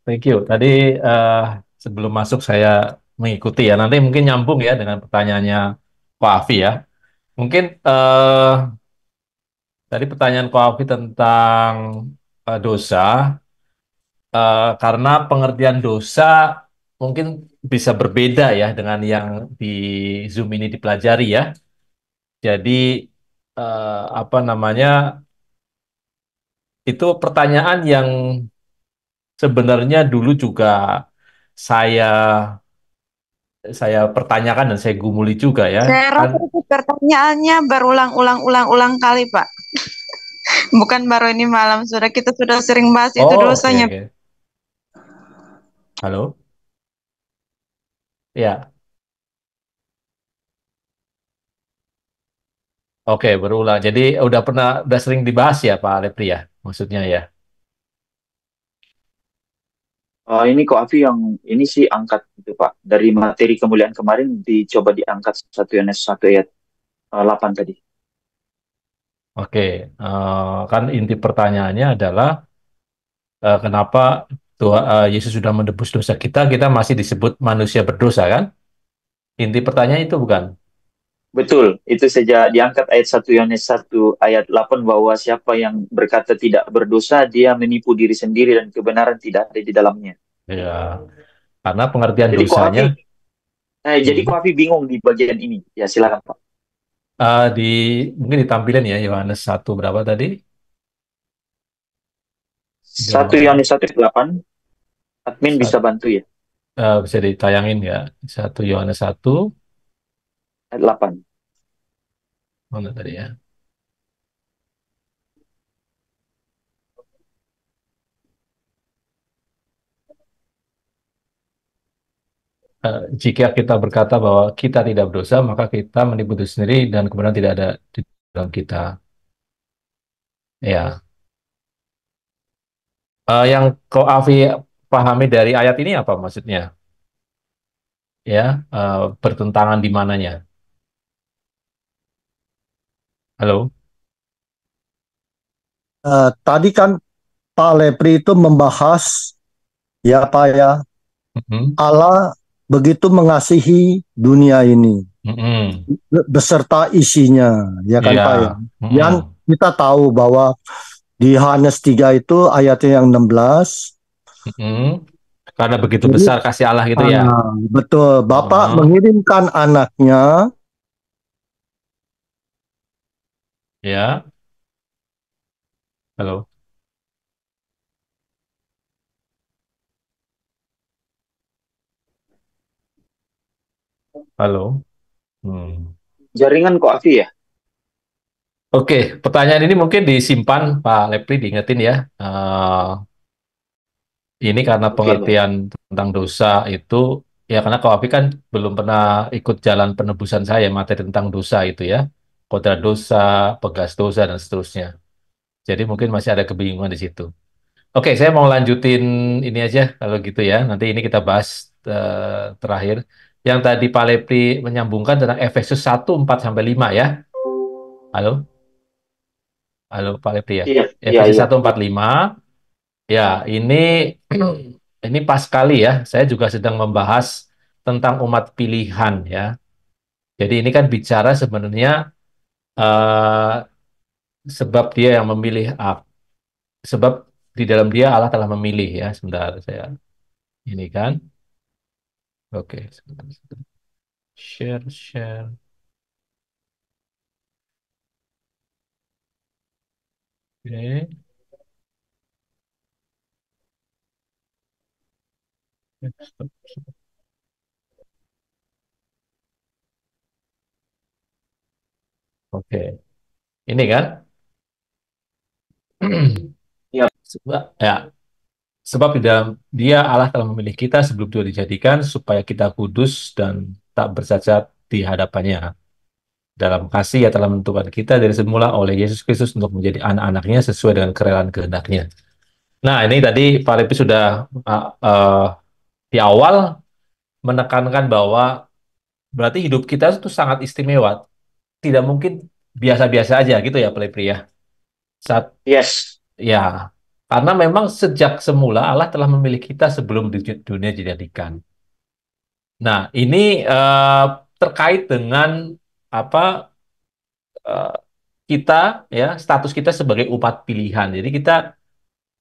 Thank you. Tadi eh, sebelum masuk saya mengikuti ya. Nanti mungkin nyambung ya dengan pertanyaannya Pak Afi ya. Mungkin tadi pertanyaan Pak Afi tentang dosa, karena pengertian dosa mungkin bisa berbeda ya dengan yang di Zoom ini dipelajari ya. Jadi apa namanya? Itu pertanyaan yang sebenarnya dulu juga saya saya pertanyakan dan saya gumuli juga ya. Saya Kan rasa itu pertanyaannya berulang-ulang kali, Pak. Bukan baru ini malam, sudah kita sudah sering bahas itu oh, oke dosanya. oke. Halo? Ya, oke berulang. Jadi udah sering dibahas ya Pak Lepri ya, maksudnya ya. Ini kok Afi yang ini sih angkat itu Pak. Dari materi kemuliaan kemarin dicoba diangkat 1 Yohanes 1 ayat 8 tadi. Oke, kan inti pertanyaannya adalah kenapa Yesus sudah menebus dosa kita, kita masih disebut manusia berdosa kan? Inti pertanyaan itu bukan? Betul, itu saja diangkat ayat 1 Yohanes 1 ayat 8 bahwa siapa yang berkata tidak berdosa, dia menipu diri sendiri dan kebenaran tidak ada di dalamnya. Ya, karena pengertian Jadi kok dosanya Afi, jadi hmm, kok Afi bingung di bagian ini. Ya silakan Pak. di mungkin ditampilin ya Yohanes 1 berapa tadi? Satu Yo- Yohanes 1 ayat 8, admin bisa sat- bantu ya, bisa ditayangin ya. 1 Yohanes 1 ayat 8. mana tadi ya? Jika kita berkata bahwa kita tidak berdosa, maka kita menipu diri sendiri dan kemudian tidak ada di dalam kita. Ya, yang kau Afi pahami dari ayat ini apa maksudnya? Ya, bertentangan di mananya? Halo? Tadi kan Pak Lepri itu membahas ya Pak ya, Mhm, Allah begitu mengasihi dunia ini mhm. beserta isinya, ya kan Iya, Pak ya. Yang mhm, kita tahu bahwa di Yohanes 3 itu ayatnya yang 16, mhm. Karena begitu jadi besar kasih Allah gitu ya. betul Bapak Heeh, mengirimkan anaknya. ya, halo, halo. Hmm. Jaringan kok Afi ya? Oke, pertanyaan ini mungkin disimpan Pak Lepri diingetin ya. Ini karena Oke, baik. pengertian tentang dosa itu, ya karena Kak Wafi kan belum pernah ikut jalan penebusan saya, materi tentang dosa itu ya. Kodrat dosa, pegas dosa, dan seterusnya. Jadi mungkin masih ada kebingungan di situ. Oke, saya mau lanjutin ini aja kalau gitu ya. Nanti ini kita bahas terakhir. Yang tadi Pak Lepri menyambungkan tentang Efesus 1:4-5 ya. Halo? Halo Pak Lepri ya. Iya, iya, Efesus iya. 1:4-5. Ya, ini pas sekali ya. Saya juga sedang membahas tentang umat pilihan ya. Jadi ini kan bicara sebenarnya eh, sebab dia yang memilih sebab di dalam dia Allah telah memilih ya. Sebentar saya ini kan. Oke, sebentar. Share. Oke. Oke. Ini kan. Iya, Sebab di dalam dia Allah telah memilih kita sebelum itu dijadikan supaya kita kudus dan tak bercacat di hadapannya. Dalam kasih ia telah menentukan kita dari semula oleh Yesus Kristus untuk menjadi anak-anaknya sesuai dengan kerelaan kehendaknya. Nah, ini tadi Pak Lepi sudah di awal menekankan bahwa berarti hidup kita itu sangat istimewa. Tidak mungkin biasa-biasa aja gitu ya Pak Lepi ya. Saat yes. ya Karena memang sejak semula Allah telah memilih kita sebelum dunia dijadikan. Nah, ini eh, terkait dengan apa eh, kita ya status kita sebagai umat pilihan. Jadi kita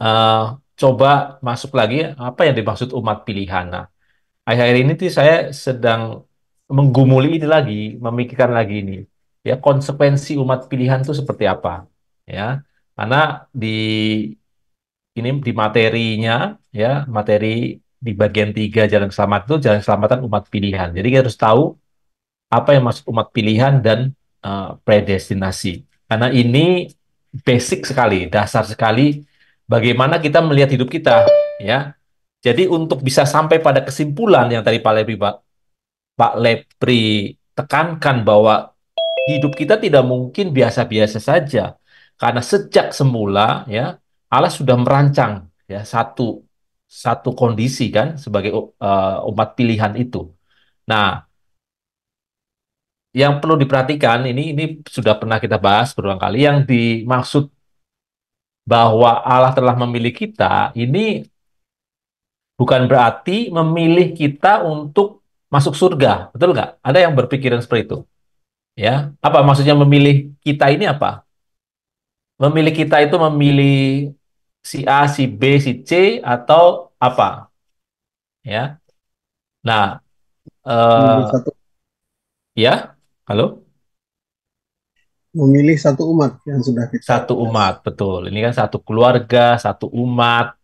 eh, coba masuk lagi apa yang dimaksud umat pilihan. Nah, akhir-akhir ini tuh saya sedang menggumuli ini lagi, memikirkan lagi ini. Ya, konsekuensi umat pilihan itu seperti apa? Ya, karena di ini di materinya, ya, materi di bagian 3 jalan selamat itu jalan keselamatan umat pilihan. Jadi kita harus tahu apa yang masuk umat pilihan dan predestinasi. Karena ini basic sekali, dasar sekali bagaimana kita melihat hidup kita, ya. Jadi untuk bisa sampai pada kesimpulan yang tadi Pak Lepri tekankan bahwa hidup kita tidak mungkin biasa-biasa saja. Karena sejak semula ya Allah sudah merancang ya satu satu kondisi kan sebagai umat pilihan itu. Nah, yang perlu diperhatikan ini sudah pernah kita bahas berulang kali yang dimaksud bahwa Allah telah memilih kita ini bukan berarti memilih kita untuk masuk surga, betul nggak? Ada yang berpikiran seperti itu, ya? Apa maksudnya memilih kita ini apa? Memilih kita itu memilih si A, si B, si C atau apa? Ya. Nah, Memilih eh, satu ya, halo, memilih satu umat yang sudah kita satu bahas. umat, betul. Ini kan satu keluarga, satu umat,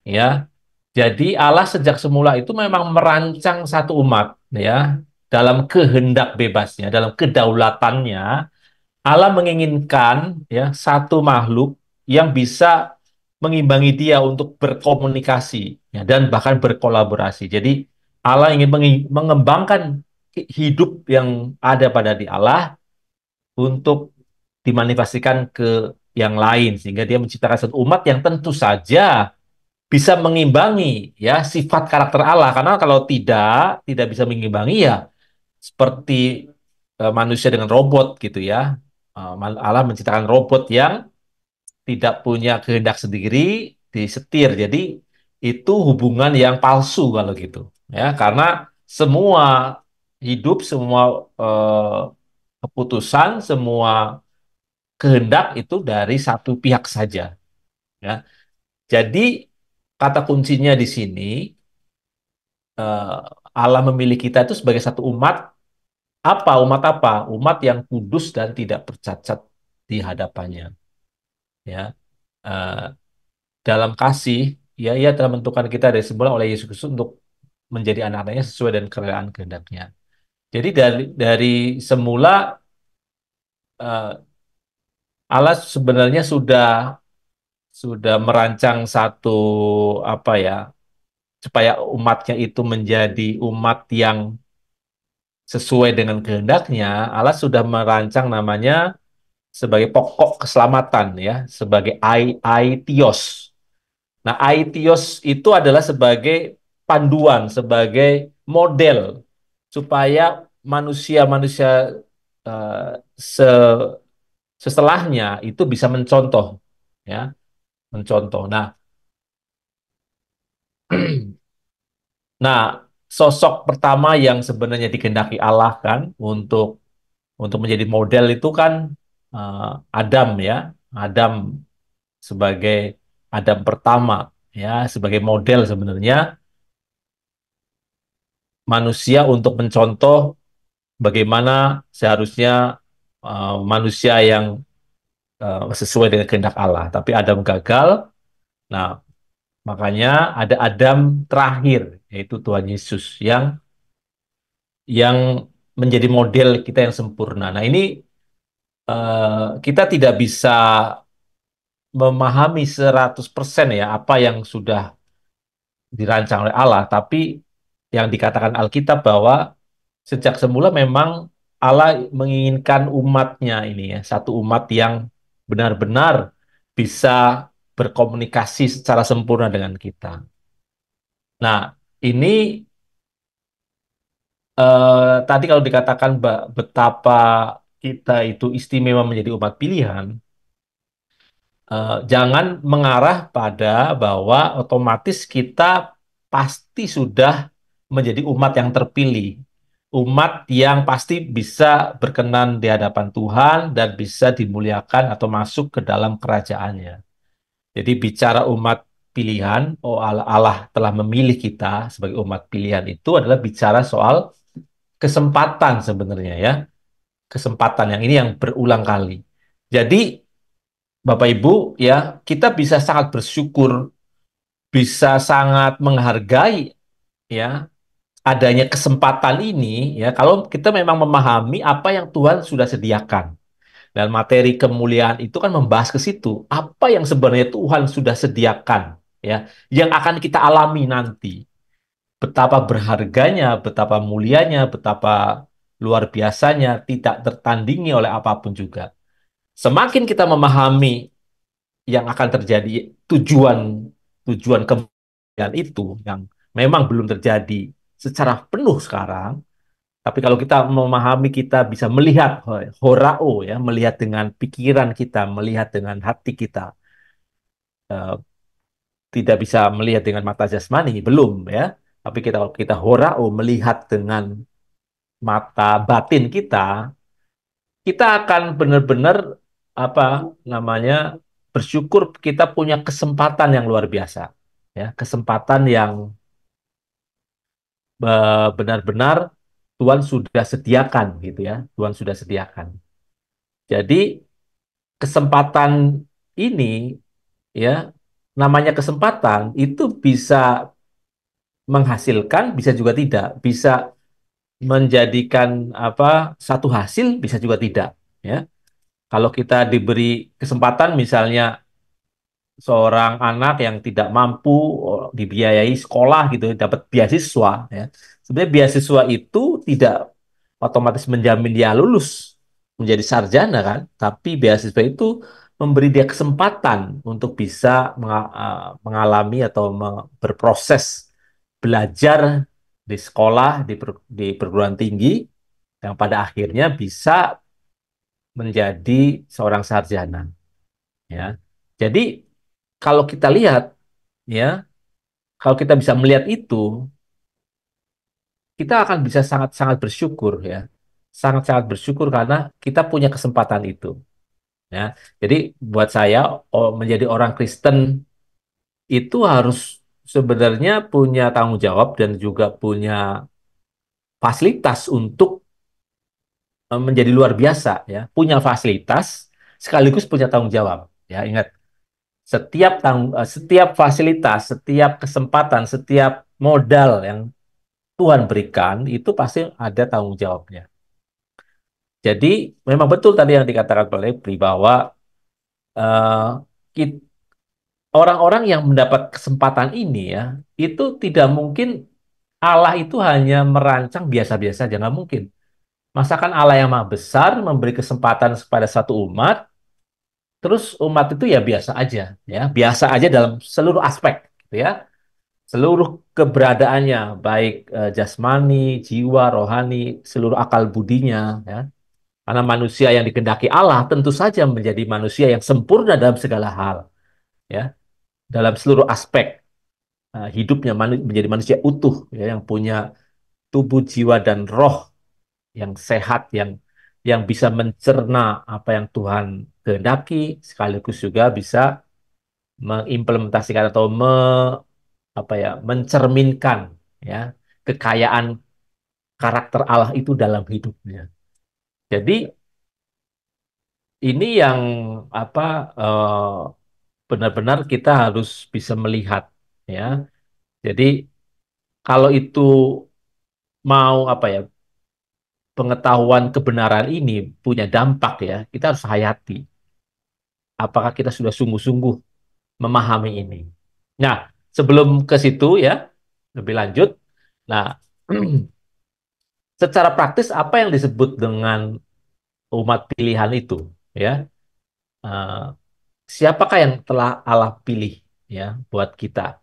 ya. Jadi Allah sejak semula itu memang merancang satu umat, ya, dalam kehendak bebasnya, dalam kedaulatannya. Allah menginginkan ya satu makhluk yang bisa mengimbangi dia untuk berkomunikasi ya, dan bahkan berkolaborasi. Jadi Allah ingin mengembangkan hidup yang ada pada di Allah untuk dimanifestasikan ke yang lain sehingga dia menciptakan satu umat yang tentu saja bisa mengimbangi ya sifat karakter Allah karena kalau tidak bisa mengimbangi ya seperti manusia dengan robot gitu ya. Allah menciptakan robot yang tidak punya kehendak sendiri, disetir. Jadi itu hubungan yang palsu kalau gitu. Ya, karena semua hidup, semua eh, keputusan, semua kehendak itu dari satu pihak saja. Ya. Jadi kata kuncinya di sini eh, Allah memilih kita itu sebagai satu umat apa? Umat apa? Umat yang kudus dan tidak bercacat di hadapannya. Ya, Eh, dalam kasih, ya ia telah menentukan kita dari semula oleh Yesus Kristus untuk menjadi anak-anaknya sesuai dengan kerelaan kehendaknya. Jadi dari semula eh, Allah sebenarnya sudah merancang satu apa ya supaya umatnya itu menjadi umat yang sesuai dengan kehendaknya. Allah sudah merancang namanya sebagai pokok keselamatan ya, sebagai aitios. Nah, aitios itu adalah sebagai panduan, sebagai model supaya manusia-manusia eh, se setelahnya itu bisa mencontoh, ya, mencontoh. Nah, nah sosok pertama yang sebenarnya dikehendaki Allah kan untuk menjadi model itu kan eh, Adam ya, Adam sebagai Adam pertama ya, sebagai model sebenarnya manusia untuk mencontoh bagaimana seharusnya manusia yang sesuai dengan kehendak Allah. Tapi Adam gagal. Nah, makanya ada Adam terakhir, yaitu Tuhan Yesus yang menjadi model kita yang sempurna. Nah, ini kita tidak bisa memahami 100% ya apa yang sudah dirancang oleh Allah, tapi yang dikatakan Alkitab bahwa sejak semula memang Allah menginginkan umatnya ini ya, satu umat yang benar-benar bisa berkomunikasi secara sempurna dengan kita. Nah, ini tadi kalau dikatakan betapa kita itu istimewa menjadi umat pilihan, jangan mengarah pada bahwa otomatis kita pasti sudah menjadi umat yang terpilih, umat yang pasti bisa berkenan di hadapan Tuhan dan bisa dimuliakan atau masuk ke dalam kerajaannya. Jadi bicara umat pilihan, oh Allah, Allah telah memilih kita sebagai umat pilihan itu adalah bicara soal kesempatan sebenarnya ya, kesempatan yang ini yang berulang kali. Jadi Bapak Ibu ya, kita bisa sangat bersyukur, bisa sangat menghargai ya adanya kesempatan ini ya kalau kita memang memahami apa yang Tuhan sudah sediakan. Dan materi kemuliaan itu kan membahas ke situ, apa yang sebenarnya Tuhan sudah sediakan ya, yang akan kita alami nanti. Betapa berharganya, betapa mulianya, betapa luar biasanya, tidak tertandingi oleh apapun juga. Semakin kita memahami yang akan terjadi, tujuan tujuan kemuliaan itu yang memang belum terjadi secara penuh sekarang, tapi kalau kita memahami, kita bisa melihat horao ya, melihat dengan pikiran kita, melihat dengan hati kita, eh, tidak bisa melihat dengan mata jasmani, belum ya. Tapi kita horao melihat dengan mata batin kita akan benar-benar apa namanya bersyukur kita punya kesempatan yang luar biasa ya, kesempatan yang benar-benar Tuhan sudah sediakan gitu ya, Tuhan sudah sediakan. Jadi kesempatan ini ya, namanya kesempatan itu bisa menghasilkan, bisa juga tidak, bisa menjadikan apa satu hasil, bisa juga tidak ya. Kalau kita diberi kesempatan misalnya seorang anak yang tidak mampu dibiayai sekolah gitu dapat beasiswa ya. Sebenarnya beasiswa itu tidak otomatis menjamin dia lulus menjadi sarjana kan, tapi beasiswa itu memberi dia kesempatan untuk bisa mengalami atau berproses belajar di sekolah di perguruan tinggi yang pada akhirnya bisa menjadi seorang sarjana ya. Jadi kalau kita lihat ya, kalau kita bisa melihat itu, kita akan bisa sangat-sangat bersyukur ya. Sangat-sangat bersyukur karena kita punya kesempatan itu ya. Jadi buat saya menjadi orang Kristen itu harus sebenarnya punya tanggung jawab dan juga punya fasilitas untuk menjadi luar biasa ya. Punya fasilitas sekaligus punya tanggung jawab ya. Ingat, setiap fasilitas, setiap kesempatan, setiap modal yang Tuhan berikan itu pasti ada tanggung jawabnya. Jadi memang betul tadi yang dikatakan oleh Pri bahwa eh, kit- orang-orang yang mendapat kesempatan ini ya itu tidak mungkin Allah itu hanya merancang biasa-biasa aja, nggak mungkin. Masakan Allah yang maha besar memberi kesempatan kepada satu umat, terus umat itu ya biasa aja dalam seluruh aspek, gitu ya. Seluruh keberadaannya, baik jasmani, jiwa, rohani, seluruh akal budinya, ya. Karena manusia yang dikehendaki Allah tentu saja menjadi manusia yang sempurna dalam segala hal, ya, dalam seluruh aspek hidupnya menjadi manusia utuh, ya, yang punya tubuh, jiwa dan roh yang sehat, yang bisa mencerna apa yang Tuhan kehendaki, sekaligus juga bisa mengimplementasikan atau mencerminkan ya kekayaan karakter Allah itu dalam hidupnya. Jadi ini yang apa eh, benar-benar kita harus bisa melihat ya. Jadi kalau itu mau pengetahuan kebenaran ini punya dampak ya, kita harus hayati. Apakah kita sudah sungguh-sungguh memahami ini? Nah, sebelum ke situ ya, lebih lanjut. Nah, secara praktis apa yang disebut dengan umat pilihan itu ya, eh, siapakah yang telah Allah pilih ya buat kita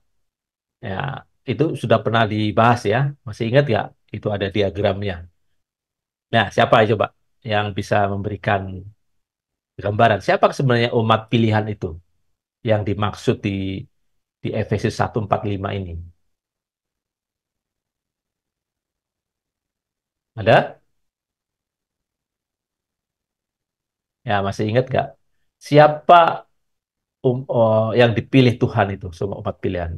ya, itu sudah pernah dibahas ya, masih ingat ya, itu ada diagramnya. Nah, siapa coba yang bisa memberikan gambaran siapa sebenarnya umat pilihan itu? yang dimaksud di Efesus 1:45 ini? Ada? Ya, masih ingat nggak? Siapa yang dipilih Tuhan itu, semua umat pilihan?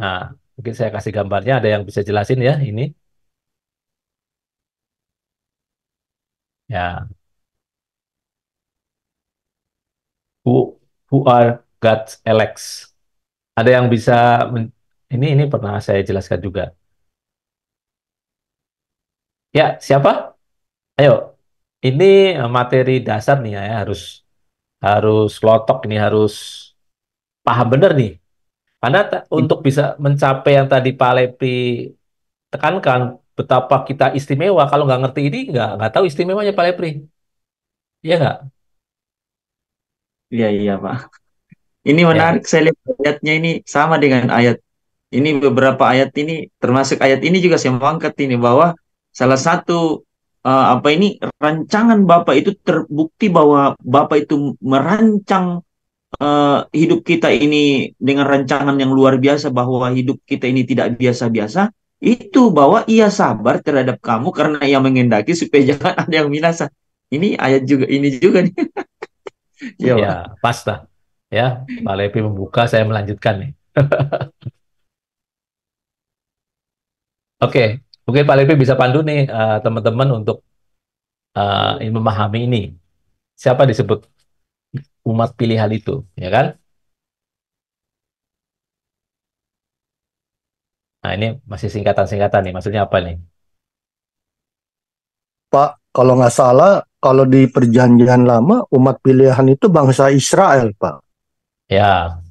Nah, mungkin saya kasih gambarnya, ada yang bisa jelasin ya ini? Ya, who are God's elects? Ada yang bisa ini pernah saya jelaskan juga. Ya, siapa? Ayo, ini materi dasar nih ya, harus harus lotok ini, harus paham bener nih. Karena untuk bisa mencapai yang tadi Pak Lepri tekankan, betapa kita istimewa. Kalau nggak ngerti ini, nggak tahu istimewanya Pak Lepri. Iya nggak? Iya, iya, Pak. Ini Ya, menarik, saya lihat ayatnya ini sama dengan ayat. Ini beberapa ayat ini, termasuk ayat ini juga saya mau angkat ini, bahwa salah satu apa ini, rancangan Bapak itu terbukti bahwa Bapak itu merancang hidup kita ini dengan rancangan yang luar biasa, bahwa hidup kita ini tidak biasa-biasa, itu bahwa ia sabar terhadap kamu karena ia mengendaki supaya jangan ada yang binasa. Ini ayat juga ini juga nih. Ya, ya, Pak. pas lah. Ya, Pak Lepri membuka, saya melanjutkan nih. Oke, mungkin Pak Lepri bisa pandu nih teman-teman untuk memahami ini. Siapa disebut umat pilihan itu, ya kan? Nah, ini masih singkatan-singkatan nih. Maksudnya apa nih? Pak, kalau nggak salah, kalau di Perjanjian Lama, umat pilihan itu bangsa Israel, Pak. Ya,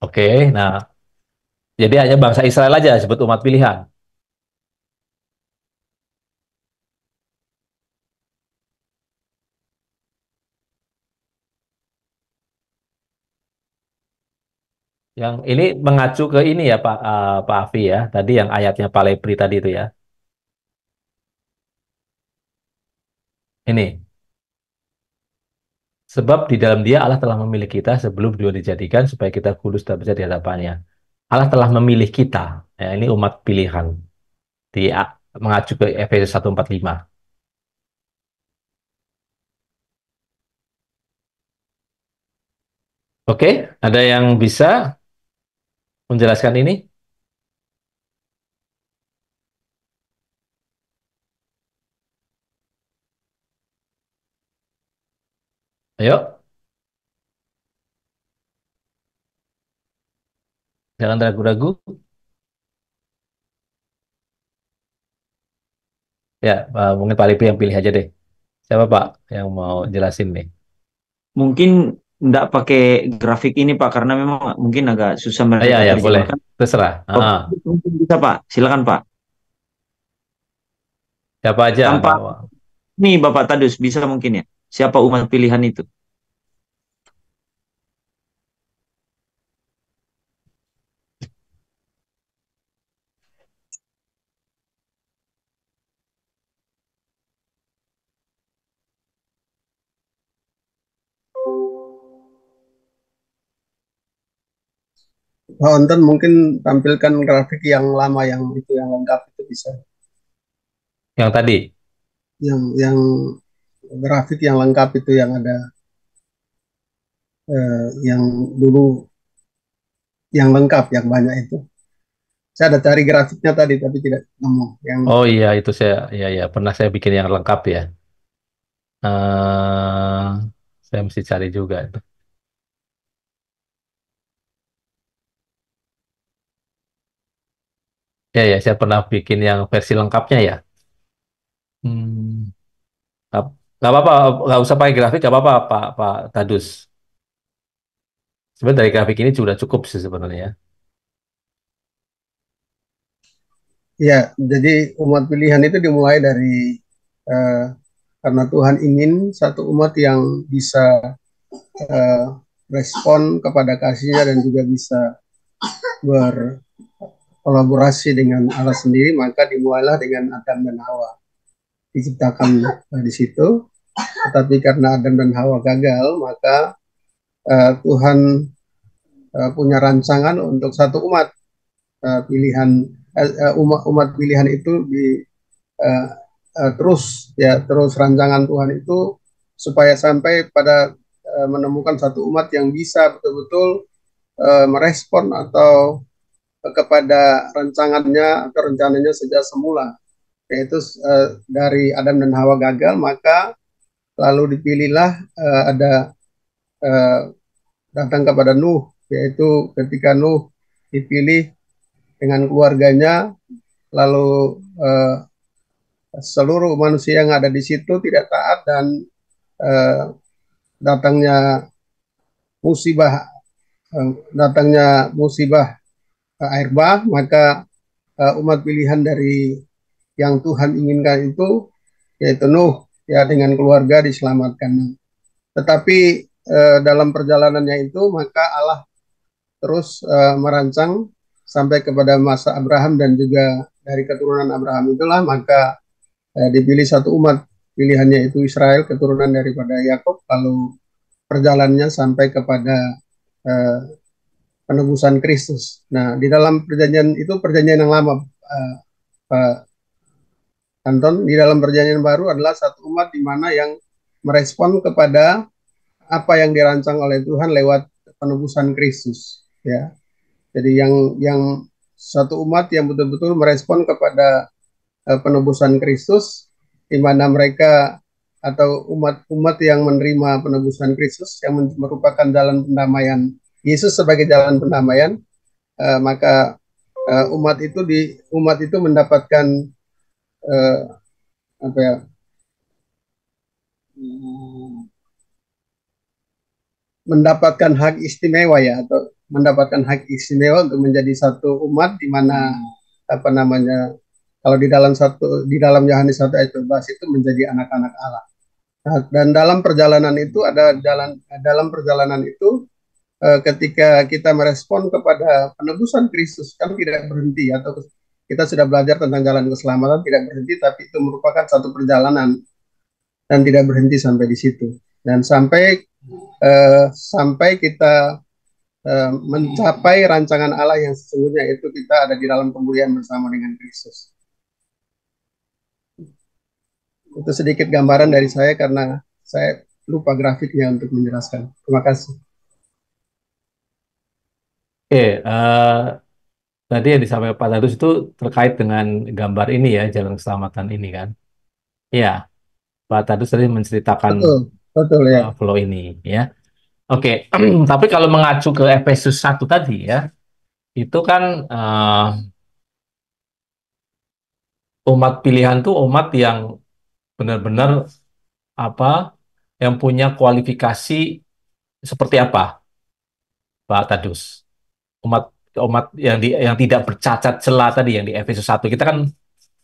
oke. Nah, jadi hanya bangsa Israel aja disebut umat pilihan. Yang ini mengacu ke ini ya Pak Afi ya. Tadi yang ayatnya Pak Lepri tadi itu ya. Ini. Sebab di dalam dia Allah telah memilih kita sebelum dunia dijadikan supaya kita kudus dan bersih di hadapannya. Allah telah memilih kita. Ya, ini umat pilihan. Mengacu ke Efesus 1:45. Oke, ada yang bisa menjelaskan ini? Ayo, jangan ragu-ragu. Ya, mungkin Pak Lepri yang pilih aja deh. Siapa Pak yang mau jelasin nih? Mungkin nggak pakai grafik ini, Pak, karena memang mungkin agak susah Ya, mereka ya, boleh. terjemahkan. Terserah. Bapak Ah, mungkin bisa, Pak. Silakan, Pak. siapa aja? Tanpa nih, Bapak Tadus bisa mungkin ya. Siapa umat pilihan itu? Pak Onton mungkin tampilkan grafik yang lama yang itu yang lengkap itu bisa. Yang tadi. Yang grafik yang lengkap itu yang ada yang dulu yang lengkap yang banyak itu. Saya ada cari grafiknya tadi tapi tidak nemu. Yang Oh iya, itu ya, pernah saya bikin yang lengkap ya. eh saya mesti cari juga itu. Ya, saya pernah bikin yang versi lengkapnya ya. Hmm, nggak nggak apa-apa, nggak usah pakai grafik, nggak apa-apa, Pak Tadus. Sebenarnya dari grafik ini sudah cukup sih sebenarnya ya. ya, jadi umat pilihan itu dimulai dari eh, karena Tuhan ingin satu umat yang bisa eh, respon kepada kasihnya dan juga bisa berkolaborasi dengan Allah sendiri, maka dimulailah dengan Adam dan Hawa diciptakan di situ. Tetapi karena Adam dan Hawa gagal, maka Tuhan punya rancangan untuk satu umat pilihan umat pilihan itu uh, terus rancangan Tuhan itu supaya sampai pada menemukan satu umat yang bisa betul-betul merespon atau kepada rancangannya atau rencananya sejak semula, yaitu dari Adam dan Hawa gagal, maka lalu dipilihlah ada datang kepada Nuh, yaitu ketika Nuh dipilih dengan keluarganya, lalu seluruh manusia yang ada di situ tidak taat dan datangnya musibah air bah, maka umat pilihan dari yang Tuhan inginkan itu yaitu Nuh ya dengan keluarga diselamatkan. Tetapi dalam perjalanannya itu maka Allah terus merancang sampai kepada masa Abraham dan juga dari keturunan Abraham itulah maka dipilih satu umat pilihannya itu Israel keturunan daripada Yakub, lalu perjalanannya sampai kepada penebusan Kristus. Nah, di dalam perjanjian itu perjanjian yang lama, Pak Anton, di dalam perjanjian baru adalah satu umat di mana yang merespon kepada apa yang dirancang oleh Tuhan lewat penebusan Kristus, ya. Jadi yang satu umat yang betul-betul merespon kepada penebusan Kristus, di mana mereka atau umat-umat yang menerima penebusan Kristus yang merupakan jalan pendamaian Yesus sebagai jalan pendamaian, maka umat itu mendapatkan apa ya mendapatkan hak istimewa ya atau mendapatkan hak istimewa untuk menjadi satu umat di mana apa namanya kalau di dalam Yohanes 1 ayat 12 itu menjadi anak-anak Allah. Nah, dan dalam perjalanan itu dalam perjalanan itu ketika kita merespon kepada penebusan Kristus kan tidak berhenti atau kita sudah belajar tentang jalan keselamatan tidak berhenti tapi itu merupakan satu perjalanan dan tidak berhenti sampai di situ dan sampai kita mencapai rancangan Allah yang sesungguhnya itu kita ada di dalam pemulihan bersama dengan Kristus. Itu sedikit gambaran dari saya karena saya lupa grafiknya untuk menjelaskan. Terima kasih. Oke, tadi yang disampaikan Pak Tadus itu terkait dengan gambar ini ya, jalan keselamatan ini kan. Iya, Pak Tadus tadi menceritakan Betul ya. flow ini ya. Oke, tapi kalau mengacu ke Efesus 1 tadi ya, itu kan umat pilihan tuh umat yang benar-benar apa yang punya kualifikasi seperti apa, Pak Tadus? Umat umat yang tidak bercacat celah tadi yang di Efesus 1. Kita kan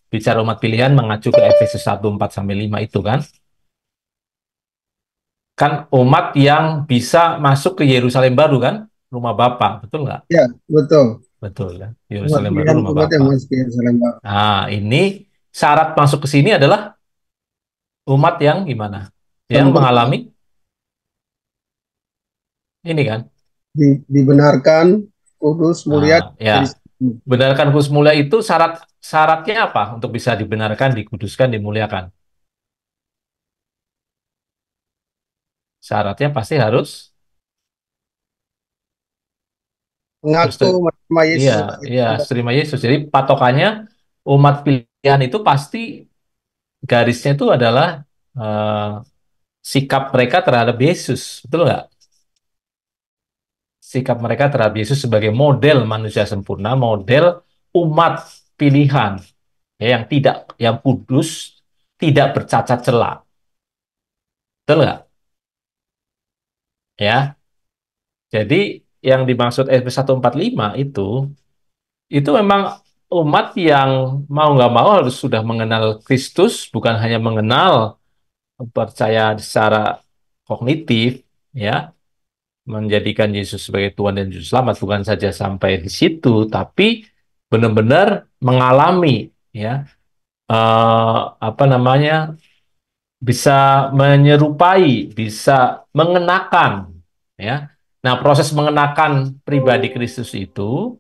bicara umat pilihan mengacu ke Efesus 1 4 sampai 5 itu kan. Kan umat yang bisa masuk ke Yerusalem baru kan, rumah Bapa, betul nggak? Ya, betul. Betul kan, Yerusalem baru rumah umat Bapa. yang masuk ke Yerusalem baru. Nah, ini syarat masuk ke sini adalah umat yang gimana? Yang mengalami ini kan? Dibenarkan, kudus, mulia. Ya, benarkan kudus mulia itu syaratnya apa untuk bisa dibenarkan, dikuduskan, dimuliakan? Syaratnya pasti harus mengaku menerima Yesus. Iya, terima Yesus. Jadi patokannya umat pilihan itu pasti garisnya itu adalah sikap mereka terhadap Yesus, betul nggak? Sikap mereka terhadap Yesus sebagai model manusia sempurna, model umat pilihan ya, yang kudus, tidak bercacat celah, betul nggak? Ya, jadi yang dimaksud Efesus 1:45 itu memang umat yang mau nggak mau harus sudah mengenal Kristus, bukan hanya mengenal percaya secara kognitif, ya, menjadikan Yesus sebagai Tuhan dan Juru Selamat, bukan saja sampai di situ, tapi benar-benar mengalami, ya, apa namanya, bisa menyerupai, bisa mengenakan, ya. Nah, proses mengenakan pribadi Kristus itu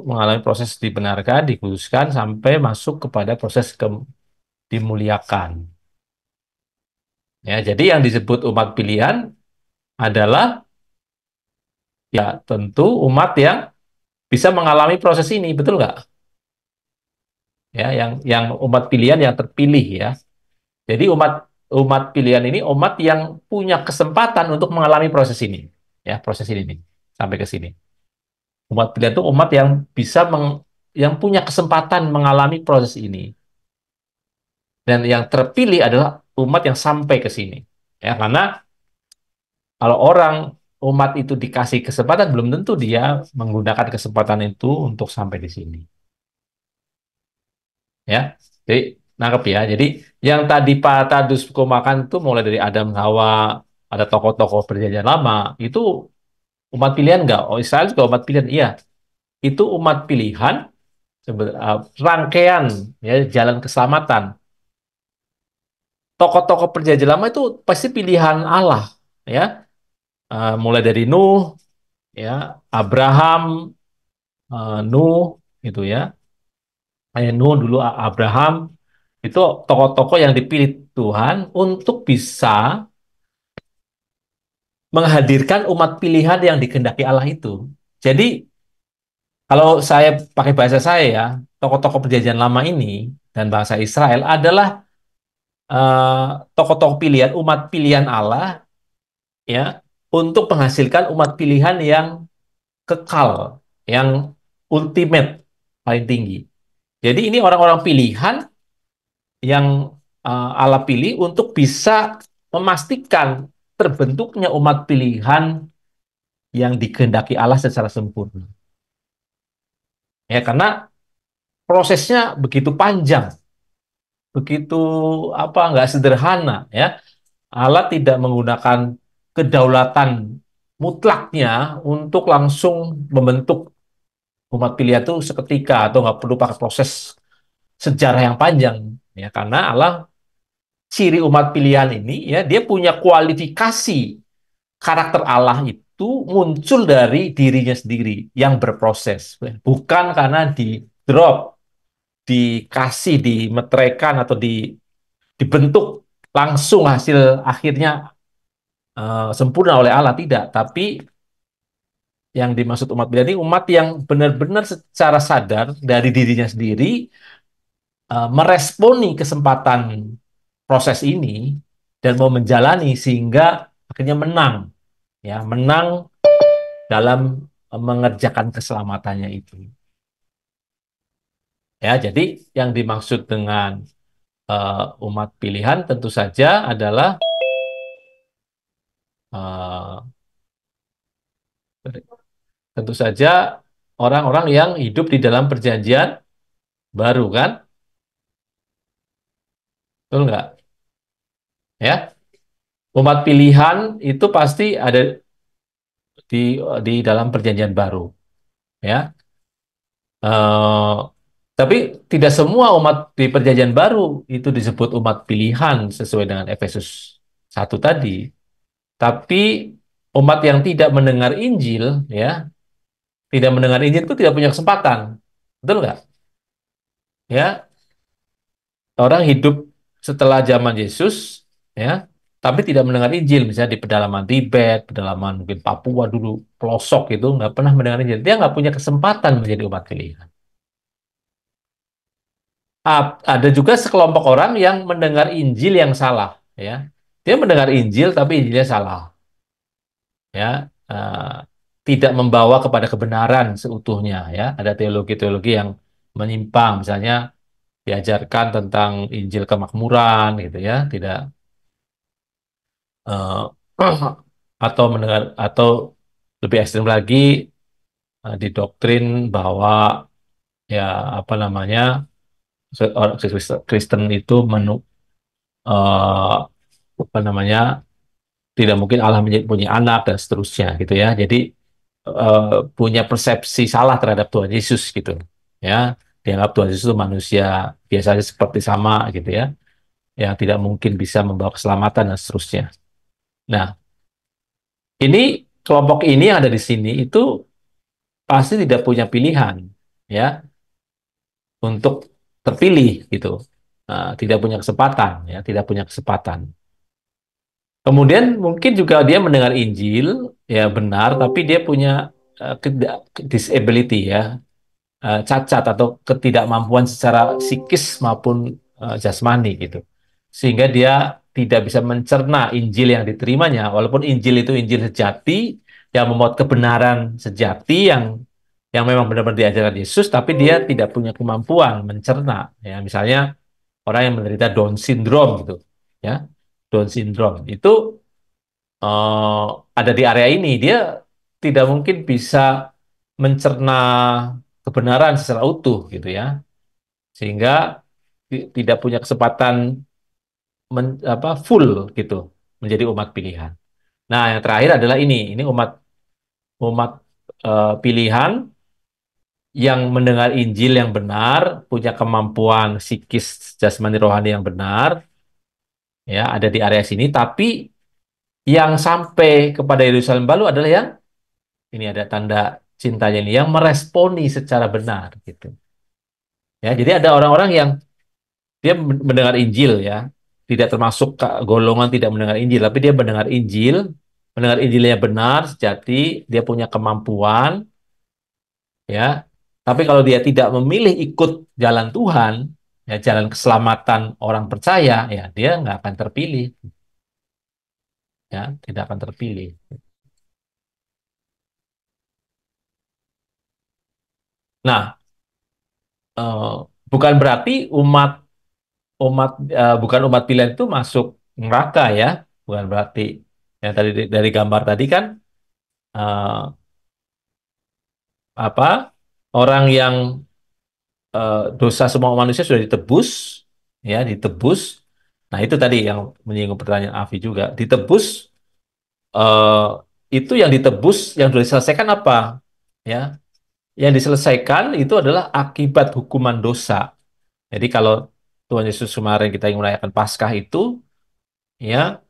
mengalami proses dibenarkan, dikuduskan sampai masuk kepada proses dimuliakan. Ya, jadi yang disebut umat pilihan adalah ya tentu umat yang bisa mengalami proses ini, betul nggak? Ya, yang umat pilihan yang terpilih ya. Jadi umat umat pilihan ini umat yang punya kesempatan untuk mengalami proses ini, ya proses ini nih, sampai ke sini. Umat pilihan itu umat yang bisa yang punya kesempatan mengalami proses ini, dan yang terpilih adalah umat yang sampai ke sini, ya karena kalau orang umat itu dikasih kesempatan belum tentu dia menggunakan kesempatan itu untuk sampai di sini, ya. Jadi nangkep ya. Jadi yang tadi Pak Tadus makan itu mulai dari Adam Hawa, ada tokoh-tokoh perjanjian lama, itu umat pilihan nggak? Oh, Israel juga umat pilihan. Iya, itu umat pilihan, rangkaian ya jalan keselamatan. Tokoh-tokoh perjanjian lama itu pasti pilihan Allah, ya. Mulai dari Nuh, ya, Abraham, Nuh, gitu ya. Nuh dulu, Abraham, itu tokoh-tokoh yang dipilih Tuhan untuk bisa menghadirkan umat pilihan yang dikehendaki Allah itu. Jadi kalau saya pakai bahasa saya ya, tokoh-tokoh perjanjian lama ini dan bangsa Israel adalah eh, tokoh-tokoh pilihan, umat pilihan Allah ya, untuk menghasilkan umat pilihan yang kekal, yang ultimate, paling tinggi. Jadi ini orang-orang pilihan yang Allah pilih untuk bisa memastikan terbentuknya umat pilihan yang dikehendaki Allah secara sempurna. Ya, karena prosesnya begitu panjang, begitu apa nggak sederhana ya. Allah tidak menggunakan kedaulatan mutlaknya untuk langsung membentuk umat pilihan itu seketika atau nggak perlu pakai proses sejarah yang panjang ya, karena Allah ciri umat pilihan ini ya dia punya kualifikasi karakter Allah itu muncul dari dirinya sendiri yang berproses, bukan karena di drop, dikasih, dimetrekan atau dibentuk langsung hasil akhirnya sempurna oleh Allah, tidak. Tapi yang dimaksud umat pilihan ini umat yang benar-benar secara sadar dari dirinya sendiri meresponi kesempatan proses ini dan mau menjalani sehingga akhirnya menang, ya menang dalam mengerjakan keselamatannya itu. Ya, jadi yang dimaksud dengan umat pilihan tentu saja adalah uh, tentu saja orang-orang yang hidup di dalam perjanjian baru kan, betul nggak? Ya, umat pilihan itu pasti ada di di dalam perjanjian baru, ya. Eh, tapi tidak semua umat di perjanjian baru itu disebut umat pilihan sesuai dengan Efesus 1 tadi. Tapi umat yang tidak mendengar Injil, ya, tidak mendengar Injil itu tidak punya kesempatan, betul nggak? Ya, orang hidup setelah zaman Yesus, ya, tapi tidak mendengar Injil, misalnya di pedalaman Tibet, pedalaman mungkin Papua dulu, pelosok itu nggak pernah mendengar Injil, dia nggak punya kesempatan menjadi umat pilihan. Ada juga sekelompok orang yang mendengar Injil yang salah, ya, dia mendengar Injil tapi Injilnya salah, ya, eh, tidak membawa kepada kebenaran seutuhnya, ya, ada teologi-teologi yang menyimpang, misalnya diajarkan tentang Injil kemakmuran gitu ya, tidak atau mendengar atau lebih ekstrim lagi didoktrin bahwa ya apa namanya orang Kristen itu eh, apa namanya tidak mungkin Allah punya anak dan seterusnya gitu ya. Jadi eh, punya persepsi salah terhadap Tuhan Yesus gitu ya. Dianggap Tuhan Yesus itu manusia biasanya seperti sama gitu ya. yang tidak mungkin bisa membawa keselamatan dan seterusnya. Nah, ini kelompok ini yang ada di sini itu pasti tidak punya pilihan, ya, untuk terpilih gitu. Tidak punya kesempatan, ya, tidak punya kesempatan. Kemudian mungkin juga dia mendengar Injil, ya benar, tapi dia punya disability, ya, cacat atau ketidakmampuan secara psikis maupun jasmani gitu. Sehingga dia tidak bisa mencerna Injil yang diterimanya, walaupun Injil itu Injil sejati yang memuat kebenaran sejati yang memang benar-benar diajarkan Yesus, tapi dia tidak punya kemampuan mencerna. Ya, misalnya orang yang menderita Down syndrome gitu, ya, Down syndrome itu eh, ada di area ini, dia tidak mungkin bisa mencerna kebenaran secara utuh gitu ya, sehingga tidak punya kesempatan full gitu menjadi umat pilihan. Nah, yang terakhir adalah ini umat umat pilihan yang mendengar Injil yang benar, punya kemampuan psikis, jasmani, rohani yang benar, ya ada di area sini. Tapi yang sampai kepada Yerusalem baru adalah yang ini ada tanda cintanya ini, yang meresponi secara benar gitu. Ya, jadi ada orang-orang yang dia mendengar Injil, ya, tidak termasuk golongan tidak mendengar Injil, tapi dia mendengar Injilnya benar, sejati, dia punya kemampuan, ya. Tapi kalau dia tidak memilih ikut jalan Tuhan, ya jalan keselamatan orang percaya, ya dia nggak akan terpilih, ya tidak akan terpilih. Nah, eh, bukan berarti umat umat bukan umat pilihan itu masuk neraka, ya, bukan berarti. Yang tadi dari gambar tadi kan eh, apa orang yang dosa semua manusia sudah ditebus, ya ditebus. Nah itu tadi yang menyinggung pertanyaan Avi juga, ditebus, eh, itu yang ditebus yang sudah diselesaikan apa, ya, yang diselesaikan itu adalah akibat hukuman dosa. Jadi kalau Tuhan Yesus kemarin kita yang merayakan Paskah itu, ya,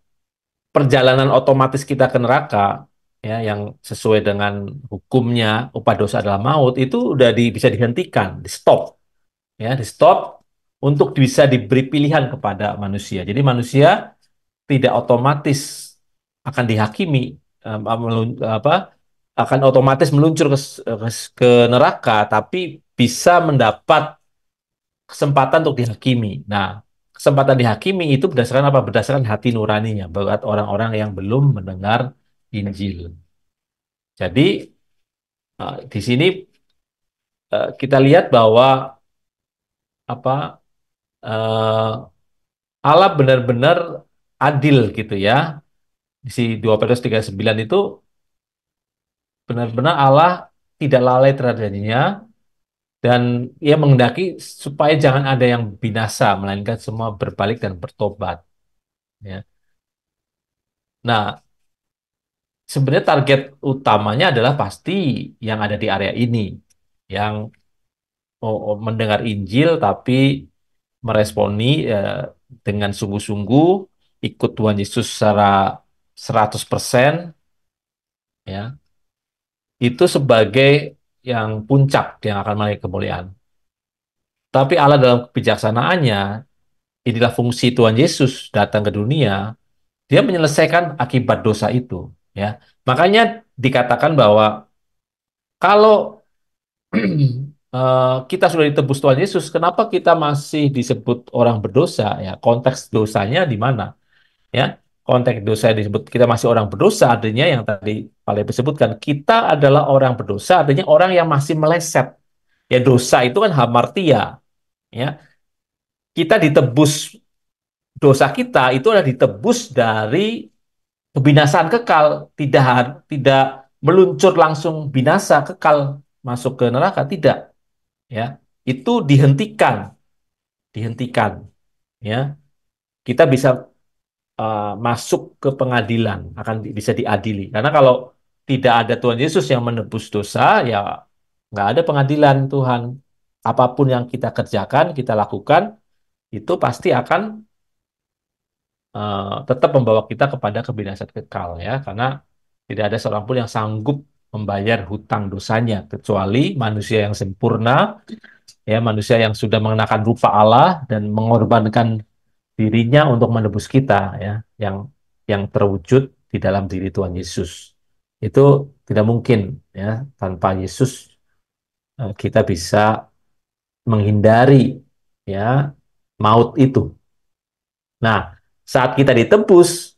perjalanan otomatis kita ke neraka, ya, yang sesuai dengan hukumnya upah dosa adalah maut, itu udah bisa dihentikan, di stop, ya, di stop untuk bisa diberi pilihan kepada manusia. Jadi manusia tidak otomatis akan dihakimi, apa, akan otomatis meluncur ke neraka, tapi bisa mendapat kesempatan untuk dihakimi. Nah, kesempatan dihakimi itu berdasarkan apa? Berdasarkan hati nuraninya buat orang-orang yang belum mendengar Injil. Jadi di sini kita lihat bahwa apa, eh, Allah benar-benar adil gitu ya. Di si 2 Petrus 3:9 itu benar-benar Allah tidak lalai terhadap janjinya dan ia menghendaki supaya jangan ada yang binasa, melainkan semua berbalik dan bertobat. Ya. Nah, sebenarnya target utamanya adalah pasti yang ada di area ini, yang mendengar Injil tapi meresponi dengan sungguh-sungguh, ikut Tuhan Yesus secara 100%, ya, itu sebagai yang puncak yang akan meraih kemuliaan. Tapi Allah dalam kebijaksanaannya, inilah fungsi Tuhan Yesus datang ke dunia, dia menyelesaikan akibat dosa itu, ya. Makanya dikatakan bahwa kalau kita sudah ditebus Tuhan Yesus, kenapa kita masih disebut orang berdosa? Ya, konteks dosanya di mana? Ya, konteks dosa disebut kita masih orang berdosa, artinya yang tadi Pak Levi sebutkan, kita adalah orang berdosa, artinya orang yang masih meleset. Ya, dosa itu kan hamartia. Ya, kita ditebus, dosa kita itu adalah ditebus dari kebinasaan kekal, tidak meluncur langsung binasa kekal masuk ke neraka, tidak. Ya, itu dihentikan, ya, kita bisa masuk ke pengadilan, akan bisa diadili, karena kalau tidak ada Tuhan Yesus yang menebus dosa, ya nggak ada pengadilan Tuhan. Apapun yang kita kerjakan, kita lakukan, itu pasti akan tetap membawa kita kepada kebinasaan kekal ya, karena tidak ada seorang pun yang sanggup membayar hutang dosanya kecuali manusia yang sempurna, ya manusia yang sudah mengenakan rupa Allah dan mengorbankan dirinya untuk menebus kita, ya, yang terwujud di dalam diri Tuhan Yesus. Itu tidak mungkin ya, tanpa Yesus kita bisa menghindari ya maut itu. Nah, saat kita ditebus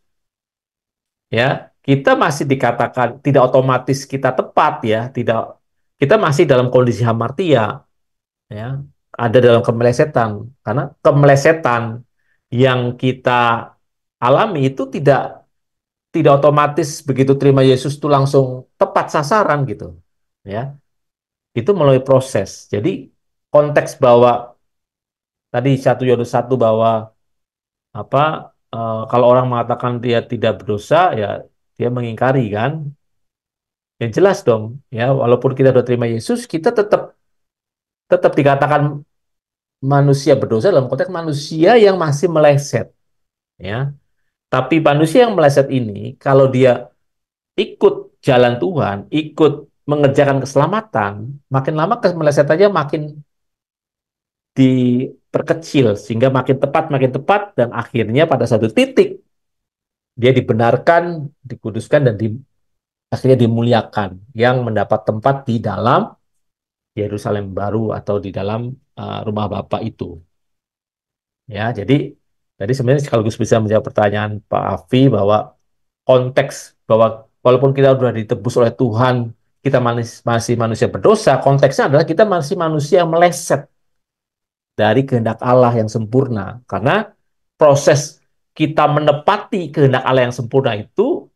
ya, kita masih dikatakan tidak otomatis kita tepat ya, tidak, kita masih dalam kondisi hamartia ya, ada dalam kemelesetan, karena kemelesetan yang kita alami itu tidak otomatis begitu terima Yesus itu langsung tepat sasaran gitu ya, itu melalui proses. Jadi konteks bahwa tadi 1 Yohanes 1 bahwa apa, kalau orang mengatakan dia tidak berdosa ya dia mengingkari kan, yang jelas dong ya, walaupun kita sudah terima Yesus kita tetap tetap dikatakan manusia berdosa dalam konteks manusia yang masih meleset ya. Tapi manusia yang meleset ini kalau dia ikut jalan Tuhan, ikut mengerjakan keselamatan, makin lama kemelesetannya makin diperkecil sehingga makin tepat dan akhirnya pada satu titik dia dibenarkan, dikuduskan dan akhirnya dimuliakan yang mendapat tempat di dalam Yerusalem baru atau di dalam rumah Bapa itu. Ya, jadi sebenarnya sekaligus bisa menjawab pertanyaan Pak Afi bahwa konteks bahwa walaupun kita sudah ditebus oleh Tuhan, kita masih manusia berdosa, konteksnya adalah kita masih manusia yang meleset dari kehendak Allah yang sempurna. Karena proses kita menepati kehendak Allah yang sempurna itu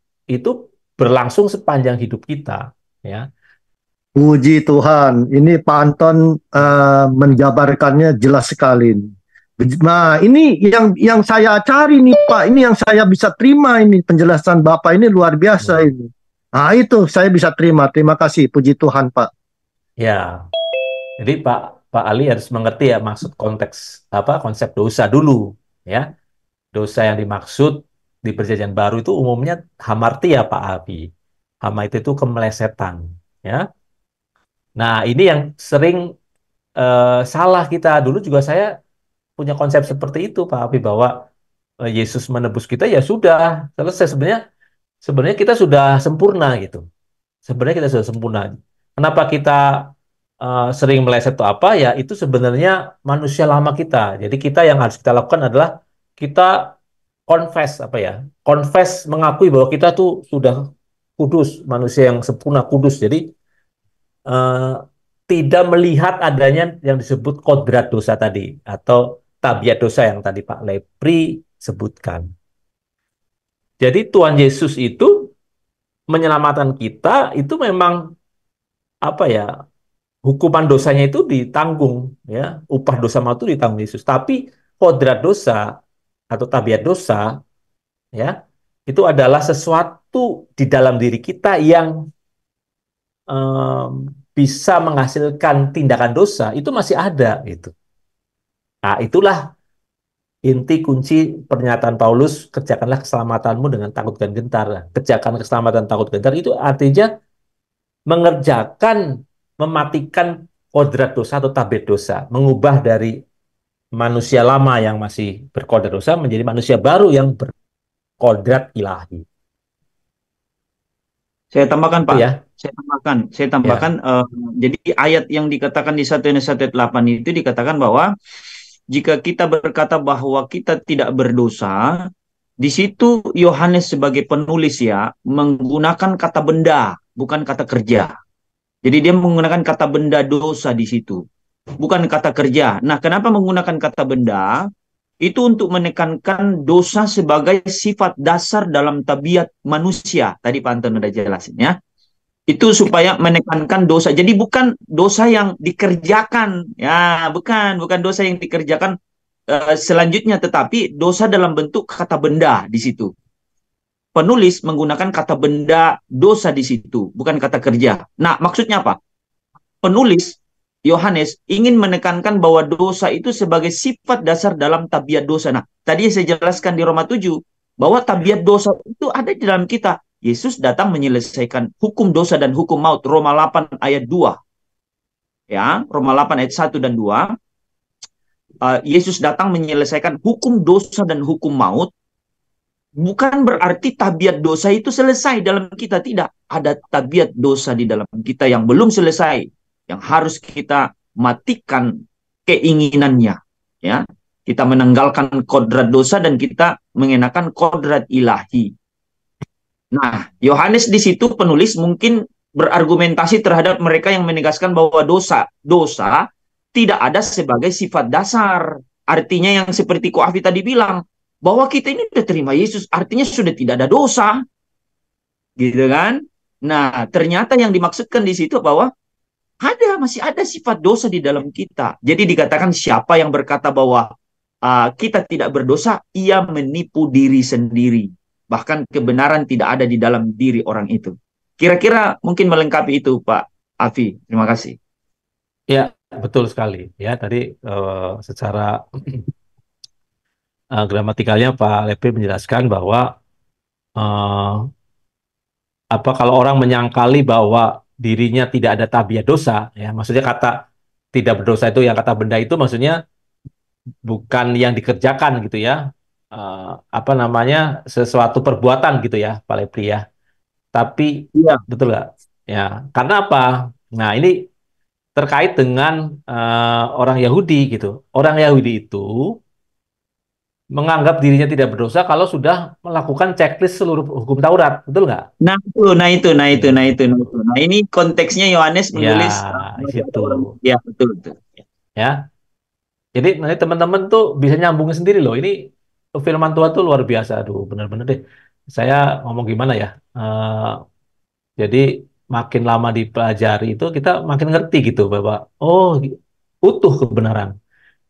berlangsung sepanjang hidup kita, ya. Puji Tuhan, ini Pak Anton menjabarkannya jelas sekali. Nah, ini yang saya cari nih Pak, ini yang saya bisa terima, ini penjelasan Bapak ini luar biasa ini. Nah, itu saya bisa terima. Terima kasih, puji Tuhan Pak. Ya, jadi Pak Ali harus mengerti ya maksud konteks apa konsep dosa dulu, ya. Dosa yang dimaksud di Perjanjian Baru itu umumnya hamartia Pak Abi. Hama itu kemelesetan, ya. Nah, ini yang sering salah kita. Dulu juga saya punya konsep seperti itu, Pak Abi, bahwa Yesus menebus kita ya sudah selesai. Sebenarnya kita sudah sempurna gitu. Sebenarnya kita sudah sempurna. Kenapa kita sering meleset itu apa? Ya itu sebenarnya manusia lama kita. Jadi kita yang harus kita lakukan adalah kita confess apa ya? Confess mengakui bahwa kita tuh sudah kudus, manusia yang sempurna kudus. Jadi eh, tidak melihat adanya yang disebut kodrat dosa tadi atau tabiat dosa yang tadi Pak Lepri sebutkan. Jadi Tuhan Yesus itu menyelamatkan kita itu memang apa ya, hukuman dosanya itu ditanggung ya, upah dosa maut itu ditanggung Yesus. Tapi kodrat dosa atau tabiat dosa ya itu adalah sesuatu di dalam diri kita yang em, bisa menghasilkan tindakan dosa itu masih ada gitu. Nah, itulah inti kunci pernyataan Paulus, kerjakanlah keselamatanmu dengan takut dan gentar. Kerjakan keselamatan takut gentar itu artinya mengerjakan, mematikan kodrat dosa atau tabir dosa, mengubah dari manusia lama yang masih berkodrat dosa menjadi manusia baru yang berkodrat ilahi. Saya tambahkan Itu Pak, ya. saya tambahkan. Jadi ayat yang dikatakan di 1 Yohanes 1:8 itu dikatakan bahwa jika kita berkata bahwa kita tidak berdosa, di situ Yohanes sebagai penulis ya menggunakan kata benda, bukan kata kerja. Jadi dia menggunakan kata benda dosa di situ, bukan kata kerja. Nah, kenapa menggunakan kata benda? Itu untuk menekankan dosa sebagai sifat dasar dalam tabiat manusia. Tadi Pak Anton udah jelasin ya. Itu supaya menekankan dosa. Jadi bukan dosa yang dikerjakan. Ya, bukan dosa yang dikerjakan selanjutnya, tetapi dosa dalam bentuk kata benda di situ. Penulis menggunakan kata benda dosa di situ, bukan kata kerja. Nah, maksudnya apa? Penulis Yohanes ingin menekankan bahwa dosa itu sebagai sifat dasar dalam tabiat dosa. Nah, tadi saya jelaskan di Roma 7 bahwa tabiat dosa itu ada di dalam kita. Yesus datang menyelesaikan hukum dosa dan hukum maut. Roma 8 ayat 2. Ya, Roma 8 ayat 1 dan 2. Yesus datang menyelesaikan hukum dosa dan hukum maut. Bukan berarti tabiat dosa itu selesai dalam kita. Tidak. Ada tabiat dosa di dalam kita yang belum selesai. Yang harus kita matikan keinginannya. Ya, kita menanggalkan kodrat dosa dan kita mengenakan kodrat ilahi. Nah, Yohanes di situ penulis mungkin berargumentasi terhadap mereka yang menegaskan bahwa dosa tidak ada sebagai sifat dasar. Artinya yang seperti Ko Afi tadi bilang, bahwa kita ini sudah terima Yesus, artinya sudah tidak ada dosa. Gitu kan? Nah, ternyata yang dimaksudkan di situ bahwa masih ada sifat dosa di dalam kita. Jadi dikatakan siapa yang berkata bahwa kita tidak berdosa, ia menipu diri sendiri. Bahkan kebenaran tidak ada di dalam diri orang itu. Kira-kira mungkin melengkapi itu, Pak Afi. Terima kasih. Ya, betul sekali. Ya, tadi secara gramatikalnya Pak Lepe menjelaskan bahwa kalau orang menyangkali bahwa dirinya tidak ada tabiat dosa, ya, maksudnya kata tidak berdosa itu yang kata benda itu maksudnya bukan yang dikerjakan gitu ya, sesuatu perbuatan gitu ya, Pak Lepri ya. Tapi Iya. betul nggak? Ya, karena apa? Nah, ini terkait dengan orang Yahudi gitu. Orang Yahudi itu menganggap dirinya tidak berdosa kalau sudah melakukan checklist seluruh hukum Taurat, betul nggak? Nah, ini konteksnya Yohanes menulis. Ya, itu. Ya, betul. Ya. Jadi nanti teman-teman tuh bisa nyambung sendiri loh. Ini firman Tuhan tuh luar biasa. Aduh, benar-benar deh. Saya ngomong gimana ya? Jadi makin lama dipelajari itu kita makin ngerti gitu bahwa utuh kebenaran.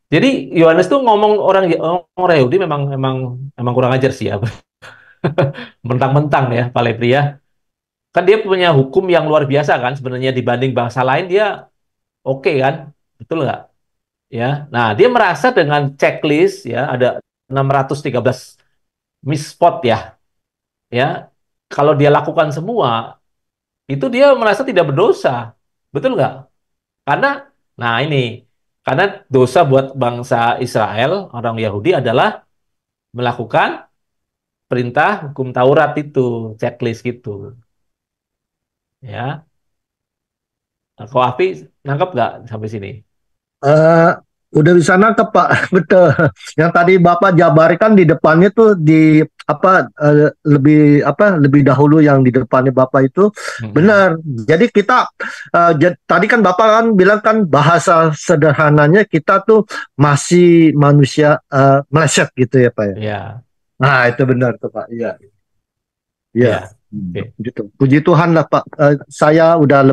Jadi Yohanes tuh ngomong orang Yahudi memang kurang ajar sih ya. Mentang-mentang ya, Pak Lepri ya. Kan dia punya hukum yang luar biasa kan sebenarnya dibanding bangsa lain dia oke kan? Betul nggak? Ya. Nah, dia merasa dengan checklist ya ada 613 misspot ya. Ya. Kalau dia lakukan semua itu dia merasa tidak berdosa. Betul nggak? Karena nah ini karena dosa buat bangsa Israel, orang Yahudi adalah melakukan perintah hukum Taurat itu, checklist gitu. Ya. Nah, kalau Afi nangkep nggak sampai sini? Eh, udah bisa nangkep Pak, betul. Yang tadi Bapak jabarkan di depannya tuh lebih dahulu yang di depannya Bapak itu benar. Jadi kita tadi kan Bapak kan bilang kan bahasa sederhananya kita tuh masih manusia meleset gitu ya Pak ya. Ya. Nah itu benar tuh Pak. Iya. Iya. Okay. Gitu. Puji Tuhan lah Pak, saya udah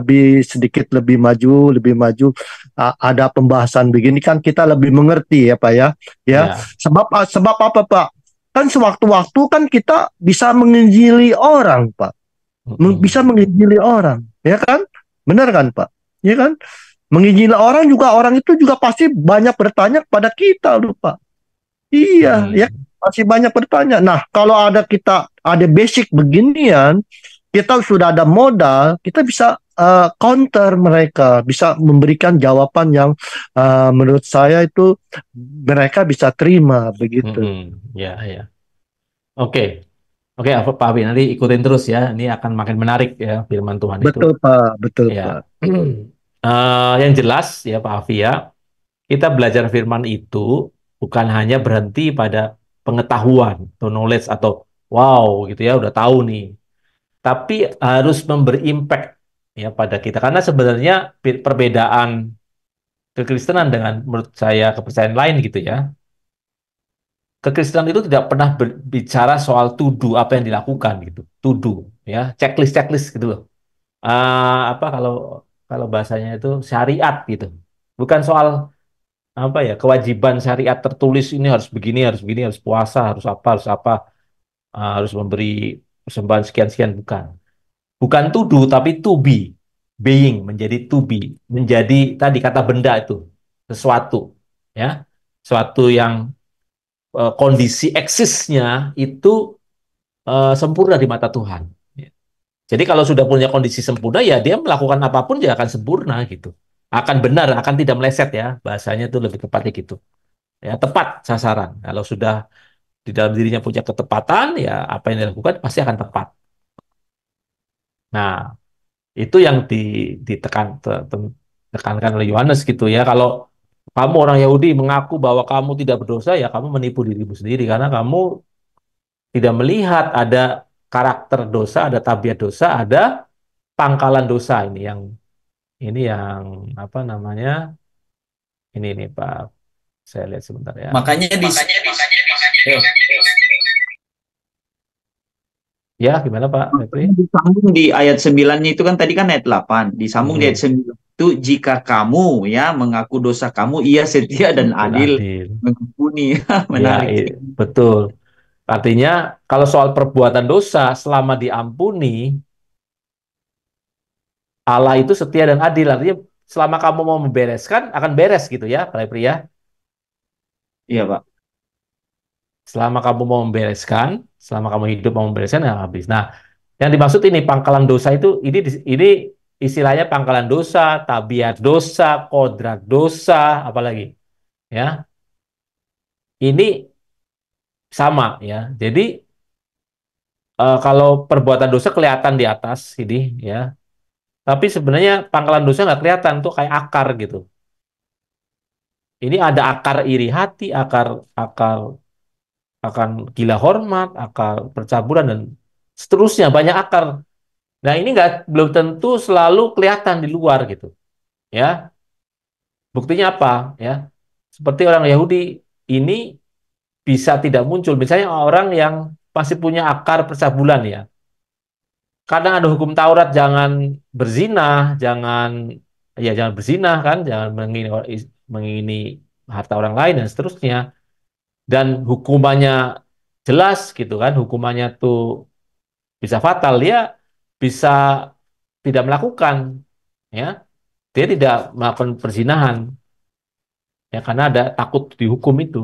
sedikit lebih maju. Ada pembahasan begini kan kita lebih mengerti ya Pak ya. Ya. Sebab apa Pak? Kan sewaktu-waktu kan kita bisa menginjili orang Pak, bisa menginjili orang, ya kan? Benar kan Pak? Ya kan? Menginjili orang itu juga pasti banyak bertanya kepada kita loh Pak. Iya, ya masih banyak bertanya. Nah, kalau kita ada basic beginian, kita sudah ada modal, kita bisa counter mereka, bisa memberikan jawaban yang menurut saya itu mereka bisa terima begitu. Ya. Oke, Pak Abi nanti ikutin terus ya. Ini akan makin menarik ya firman Tuhan itu. Betul Pak, betul ya. Pak. Yang jelas ya Pak Afi ya, kita belajar firman itu bukan hanya berhenti pada pengetahuan atau knowledge atau wow gitu ya udah tahu nih, tapi harus memberi impact ya pada kita karena sebenarnya perbedaan kekristenan dengan menurut saya kepercayaan lain gitu ya. Kekristenan itu tidak pernah berbicara soal tuduh apa yang dilakukan gitu, tuduh ya, checklist gitu loh. Kalau bahasanya itu syariat gitu. Bukan soal kewajiban syariat tertulis ini harus begini, harus puasa, harus memberi persembahan sekian-sekian bukan. Bukan tuduh tapi to be. being, menjadi to be, menjadi tadi kata benda itu sesuatu, ya, suatu yang kondisi eksisnya itu sempurna di mata Tuhan. Ya. Jadi kalau sudah punya kondisi sempurna, ya dia melakukan apapun dia akan sempurna gitu, akan benar, akan tidak meleset ya, bahasanya itu lebih tepatnya gitu. Ya, tepat sasaran. Kalau sudah di dalam dirinya punya ketepatan, ya apa yang dilakukan pasti akan tepat. Nah, itu yang ditekankan oleh Yohanes gitu ya. Kalau kamu orang Yahudi mengaku bahwa kamu tidak berdosa, ya kamu menipu dirimu sendiri karena kamu tidak melihat ada karakter dosa, ada tabiat dosa, ada pangkalan dosa ini yang apa namanya? Ini nih Pak, saya lihat sebentar ya. Makanya di Eh, ya gimana Pak Repri? disambung di ayat 9-nya itu kan tadi kan ayat 8. Disambung di ayat Hmm, 9 itu jika kamu ya mengaku dosa kamu ia setia dan dan adil adil. mengampuni. Ya, Menarik. betul. Artinya kalau soal perbuatan dosa selama diampuni, Allah itu setia dan adil. Artinya selama kamu mau membereskan akan beres gitu ya, Pak Repri ya. Iya, Pak. Selama kamu mau membereskan, selama kamu hidup mau membereskan, ya habis. Nah, yang dimaksud ini pangkalan dosa itu ini istilahnya pangkalan dosa, tabiat dosa, kodrat dosa, apalagi ya. Ini sama ya. Jadi kalau perbuatan dosa kelihatan di atas ini ya, tapi sebenarnya pangkalan dosa nggak kelihatan tuh kayak akar gitu. Ini ada akar iri hati, akar akar akan gila hormat, akar percabulan dan seterusnya banyak akar. Nah, ini nggak belum tentu selalu kelihatan di luar gitu, ya. Buktinya apa, ya? Seperti orang Yahudi ini bisa tidak muncul. Misalnya orang yang masih punya akar percabulan, ya. Kadang ada hukum Taurat jangan berzina, jangan berzina kan, jangan mengingini harta orang lain dan seterusnya. Dan hukumannya jelas gitu kan, hukumannya tuh bisa fatal. Dia bisa tidak melakukan, ya. Dia tidak melakukan perzinahan ya karena ada takut dihukum itu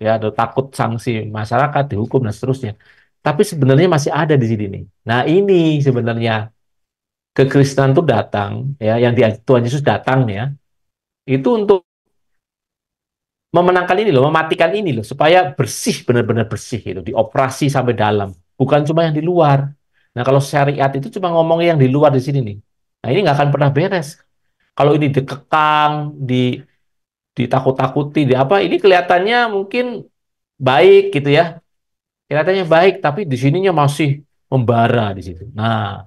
ya ada takut sanksi masyarakat dihukum dan seterusnya tapi sebenarnya masih ada di sini nih nah ini sebenarnya kekristenan itu datang ya yang Tuhan Yesus datang ya itu untuk memenangkan ini loh mematikan ini loh supaya bersih benar-benar bersih itu dioperasi sampai dalam bukan cuma yang di luar nah kalau syariat itu cuma ngomongin yang di luar di sini nih nah ini nggak akan pernah beres kalau ini dikekang ditakut-takuti di apa ini kelihatannya mungkin baik gitu ya kelihatannya baik tapi di sininya masih membara di situ nah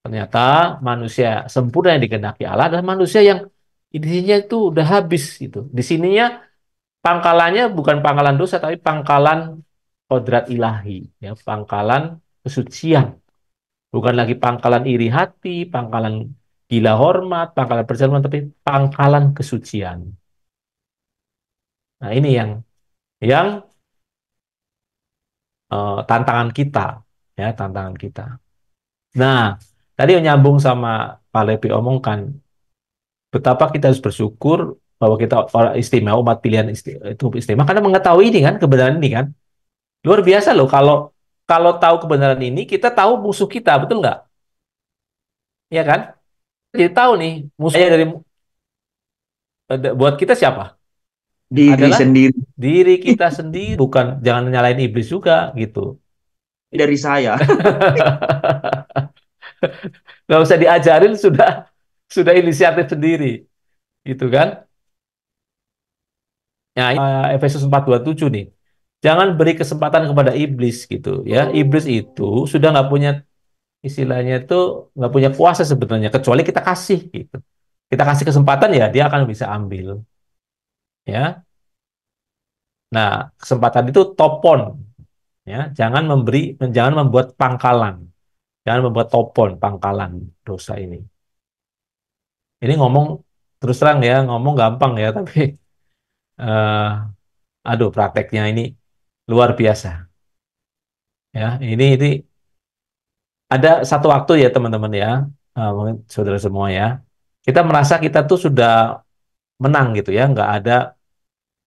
ternyata manusia sempurna yang dikehendaki Allah adalah manusia yang intinya itu udah habis gitu di sininya pangkalannya bukan pangkalan dosa tapi pangkalan kodrat ilahi ya pangkalan kesucian bukan lagi pangkalan iri hati pangkalan gila hormat pangkalan perjamuan tapi pangkalan kesucian nah ini yang tantangan kita, ya tantangan kita. Nah, tadi yang nyambung sama Pak Lepi omongkan, betapa kita harus bersyukur bahwa kita orang istimewa, umat pilihan itu istimewa, karena mengetahui ini kan, kebenaran ini kan. Luar biasa loh, kalau kalau tahu kebenaran ini, kita tahu musuh kita, betul nggak? Ya kan? Jadi tahu nih, musuhnya buat kita siapa? Diri Adalah sendiri diri kita sendiri, bukan jangan nyalain iblis juga gitu. dari saya. Nggak usah diajarin sudah inisiatif sendiri gitu kan ya Efesus 4:27 nih jangan beri kesempatan kepada iblis gitu ya iblis itu sudah nggak punya istilahnya itu nggak punya kuasa sebenarnya kecuali kita kasih gitu kita kasih kesempatan ya dia akan bisa ambil ya nah kesempatan itu topon ya jangan membuat pangkalan jangan membuat topon pangkalan dosa ini ngomong terus terang ya ngomong gampang ya tapi eh, aduh, prakteknya ini luar biasa. Ya, ini ada satu waktu ya teman-teman ya. mungkin saudara semua ya, kita merasa kita tuh sudah menang gitu ya, nggak ada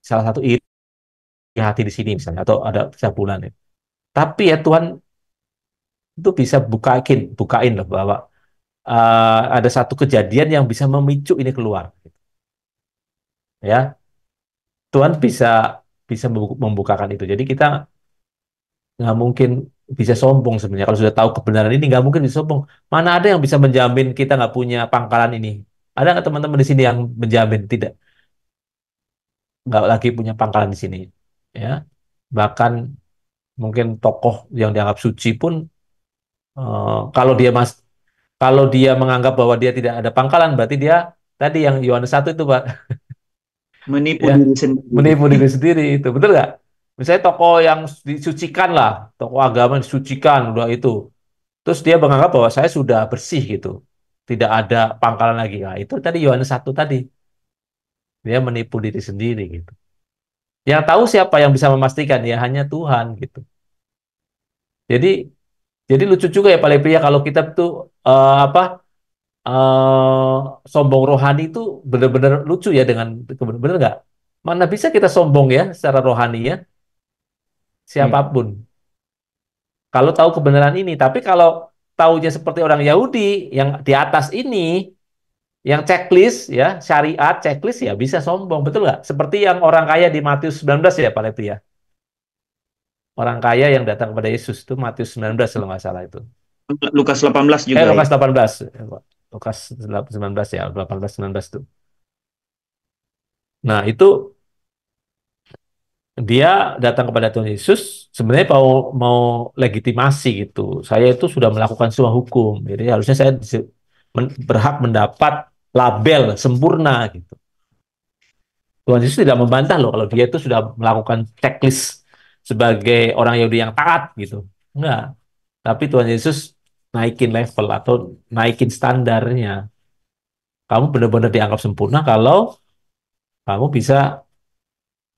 salah satu iri hati di sini misalnya, atau ada cabulan ya. Tapi ya Tuhan itu bisa bukain loh bahwa ada satu kejadian yang bisa memicu ini keluar, gitu. Ya. Tuhan bisa bisa membukakan itu. Jadi kita nggak mungkin bisa sombong sebenarnya. Kalau sudah tahu kebenaran ini nggak mungkin bisa sombong. Mana ada yang bisa menjamin kita nggak punya pangkalan ini? Ada nggak teman-teman di sini yang menjamin tidak nggak lagi punya pangkalan di sini? Ya, bahkan mungkin tokoh yang dianggap suci pun kalau kalau dia menganggap bahwa dia tidak ada pangkalan, berarti dia tadi yang Yohanes 1 itu, Pak, Menipu ya diri sendiri. menipu diri sendiri itu, betul nggak? Misalnya tokoh yang disucikan lah, tokoh agama yang disucikan udah itu, terus dia menganggap bahwa saya sudah bersih gitu, tidak ada pangkalan lagi. Nah, itu tadi Yohanes 1 tadi, dia menipu diri sendiri gitu. Yang tahu siapa yang bisa memastikan ya hanya Tuhan gitu. Jadi jadi lucu juga ya Pak Lepri ya kalau kita tuh apa sombong rohani itu benar-benar lucu ya dengan benar nggak? Mana bisa kita sombong ya secara rohani ya Iya. siapapun. Kalau tahu kebenaran ini, tapi kalau taunya seperti orang Yahudi yang di atas ini, yang checklist ya, syariat checklist ya bisa sombong, betul nggak? Seperti yang orang kaya di Matius 19 ya, Pak Leti ya. Orang kaya yang datang kepada Yesus itu Matius 19 kalau nggak salah itu. Lukas 18 juga ya. Lukas 18. Lukas 19 ya, 18 19 tuh. Nah, itu dia datang kepada Tuhan Yesus sebenarnya mau mau legitimasi gitu. Saya itu sudah melakukan sebuah hukum, jadi harusnya saya berhak mendapat label sempurna gitu. Tuhan Yesus tidak membantah loh kalau dia itu sudah melakukan checklist sebagai orang Yahudi yang taat gitu. Enggak. Tapi Tuhan Yesus naikin level atau naikin standarnya. Kamu benar-benar dianggap sempurna kalau kamu bisa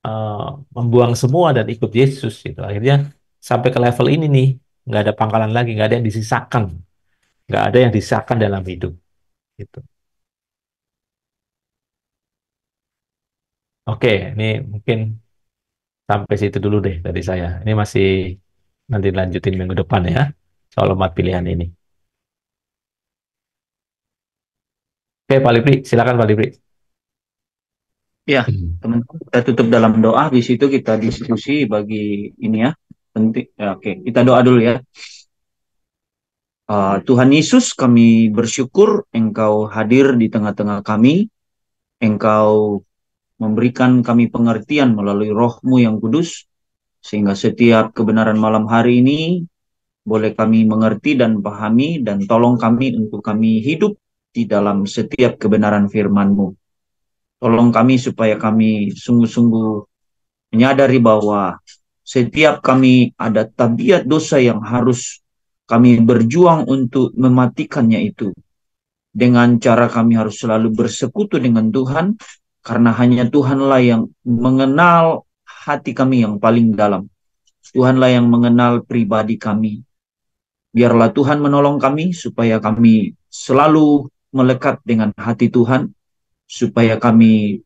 eh, membuang semua dan ikut Yesus gitu. Akhirnya sampai ke level ini nih, nggak ada pangkalan lagi, nggak ada yang disisakan, nggak ada yang disisakan dalam hidup gitu. Oke, ini mungkin sampai situ dulu deh dari saya. Ini masih nanti lanjutin minggu depan ya soal umat pilihan ini. Oke, Pak Lipri, silakan Pak Lipri. Ya, teman-teman kita tutup dalam doa. Di situ kita diskusi bagi ini ya. Penting. Ya, oke, kita doa dulu ya. Tuhan Yesus, kami bersyukur Engkau hadir di tengah-tengah kami. Engkau memberikan kami pengertian melalui Roh-Mu yang kudus, sehingga setiap kebenaran malam hari ini boleh kami mengerti dan pahami, dan tolong kami untuk kami hidup di dalam setiap kebenaran firman-Mu. Tolong kami supaya kami sungguh-sungguh menyadari bahwa setiap kami ada tabiat dosa yang harus kami berjuang untuk mematikannya itu. Dengan cara kami harus selalu bersekutu dengan Tuhan, karena hanya Tuhanlah yang mengenal hati kami yang paling dalam. Tuhanlah yang mengenal pribadi kami. Biarlah Tuhan menolong kami supaya kami selalu melekat dengan hati Tuhan, supaya kami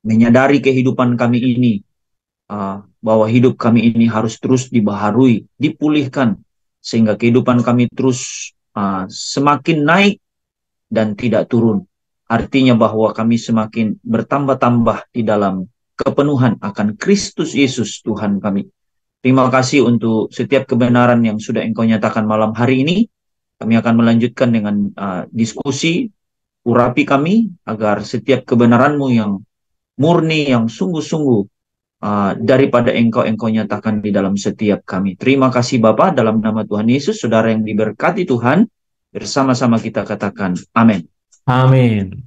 menyadari kehidupan kami ini, bahwa hidup kami ini harus terus dibaharui, dipulihkan, sehingga kehidupan kami terus semakin naik dan tidak turun. Artinya bahwa kami semakin bertambah-tambah di dalam kepenuhan akan Kristus Yesus Tuhan kami. Terima kasih untuk setiap kebenaran yang sudah Engkau nyatakan malam hari ini. Kami akan melanjutkan dengan diskusi, urapi kami, agar setiap kebenaran-Mu yang murni, yang sungguh-sungguh daripada Engkau nyatakan di dalam setiap kami. Terima kasih Bapa, dalam nama Tuhan Yesus, saudara yang diberkati Tuhan, bersama-sama kita katakan amin. Amin.